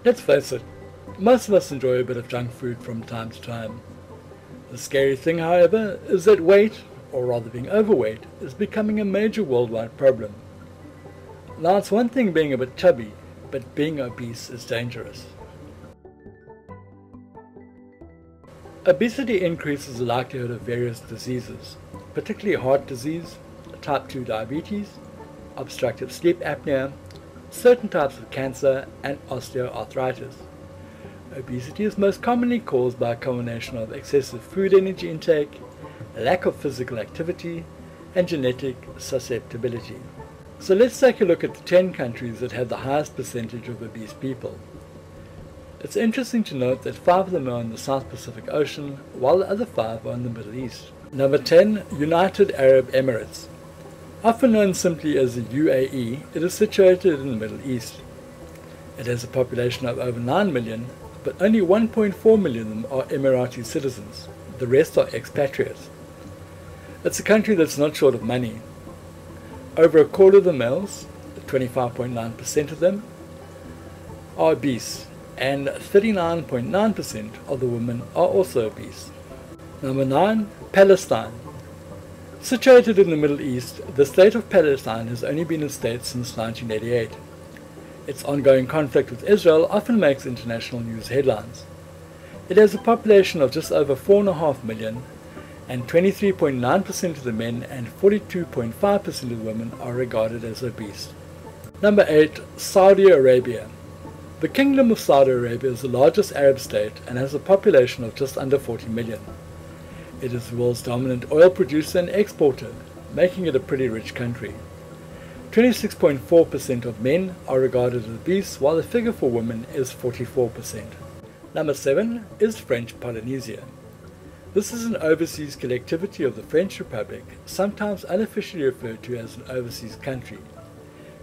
Let's face it, most of us enjoy a bit of junk food from time to time. The scary thing, however, is that weight, or rather being overweight, is becoming a major worldwide problem. Now, it's one thing being a bit chubby, but being obese is dangerous. Obesity increases the likelihood of various diseases, particularly heart disease, type 2 diabetes, obstructive sleep apnea, certain types of cancer, and osteoarthritis. Obesity is most commonly caused by a combination of excessive food energy intake, lack of physical activity, and genetic susceptibility. So let's take a look at the 10 countries that have the highest percentage of obese people. It's interesting to note that 5 of them are in the South Pacific Ocean, while the other 5 are in the Middle East. Number 10, United Arab Emirates. Often known simply as the UAE, it is situated in the Middle East. It has a population of over 9 million, but only 1.4 million of them are Emirati citizens. The rest are expatriates. It's a country that's not short of money. Over a quarter of the males, 25.9% of them, are obese, and 39.9% of the women are also obese. Number 9, Palestine. Situated in the Middle East, the state of Palestine has only been a state since 1988. Its ongoing conflict with Israel often makes international news headlines. It has a population of just over 4.5 million, and 23.9% of the men and 42.5% of the women are regarded as obese. Number 8, Saudi Arabia. The Kingdom of Saudi Arabia is the largest Arab state and has a population of just under 40 million. It is the world's dominant oil producer and exporter, making it a pretty rich country. 26.4% of men are regarded as obese, while the figure for women is 44%. Number 7 is French Polynesia. This is an overseas collectivity of the French Republic, sometimes unofficially referred to as an overseas country.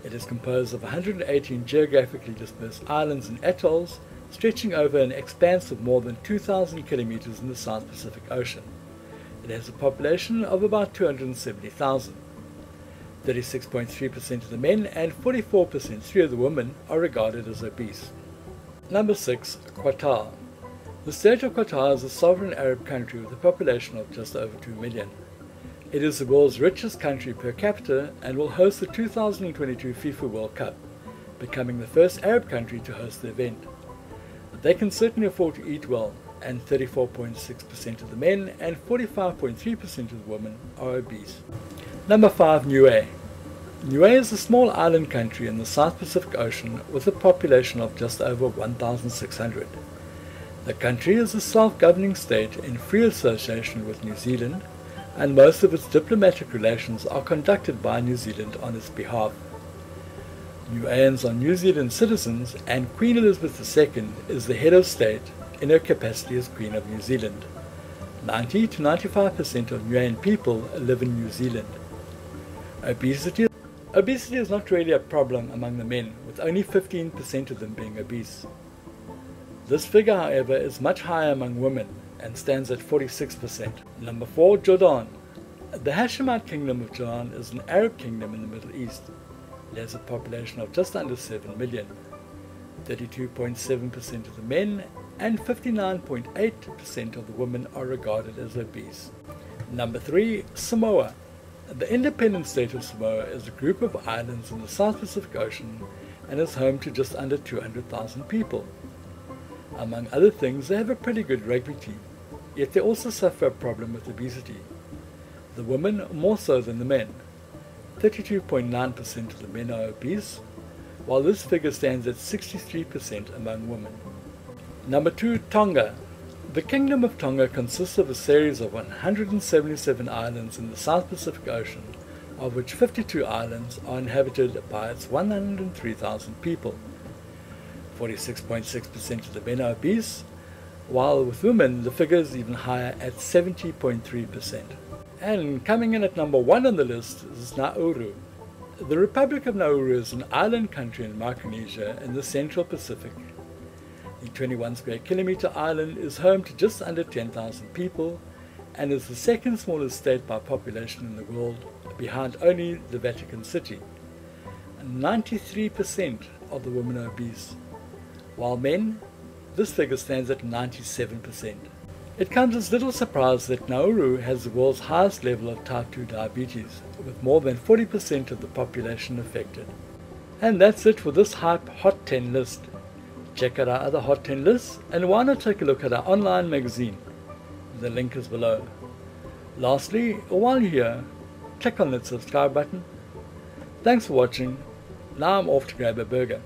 It is composed of 118 geographically dispersed islands and atolls, stretching over an expanse of more than 2,000 kilometers in the South Pacific Ocean. It has a population of about 270,000. 36.3% of the men and 44% of the women are regarded as obese. Number 6, Qatar. The state of Qatar is a sovereign Arab country with a population of just over 2 million. It is the world's richest country per capita and will host the 2022 FIFA World Cup, becoming the first Arab country to host the event. They can certainly afford to eat well, and 34.6% of the men and 45.3% of the women are obese. Number 5, Niue. Niue is a small island country in the South Pacific Ocean with a population of just over 1,600. The country is a self-governing state in free association with New Zealand, and most of its diplomatic relations are conducted by New Zealand on its behalf. Niueans are New Zealand citizens, and Queen Elizabeth II is the head of state in her capacity as Queen of New Zealand. 90 to 95% of Niuean people live in New Zealand. Obesity is not really a problem among the men, with only 15% of them being obese. This figure, however, is much higher among women and stands at 46%. Number 4, Jordan. The Hashemite Kingdom of Jordan is an Arab kingdom in the Middle East. It has a population of just under 7 million. 32.7% of the men and 59.8% of the women are regarded as obese. Number 3, Samoa. The independent state of Samoa is a group of islands in the South Pacific Ocean and is home to just under 200,000 people. Among other things, they have a pretty good rugby team, yet they also suffer a problem with obesity. The women more so than the men. 32.9% of the men are obese, while this figure stands at 63% among women. Number 2, Tonga. The Kingdom of Tonga consists of a series of 177 islands in the South Pacific Ocean, of which 52 islands are inhabited by its 103,000 people. 46.6% of the men are obese, while with women the figure is even higher at 70.3%. And coming in at number 1 on the list is Nauru. The Republic of Nauru is an island country in Micronesia in the Central Pacific. The 21 square kilometer island is home to just under 10,000 people and is the second smallest state by population in the world, behind only the Vatican City. 93% of the women are obese. while men, this figure stands at 97%. It comes as little surprise that Nauru has the world's highest level of type 2 diabetes, with more than 40% of the population affected. And that's it for this Hipe Hot 10 list. Check out our other Hot 10 lists, and why not take a look at our online magazine? The link is below. Lastly, while you're here, click on that subscribe button. Thanks for watching. Now I'm off to grab a burger.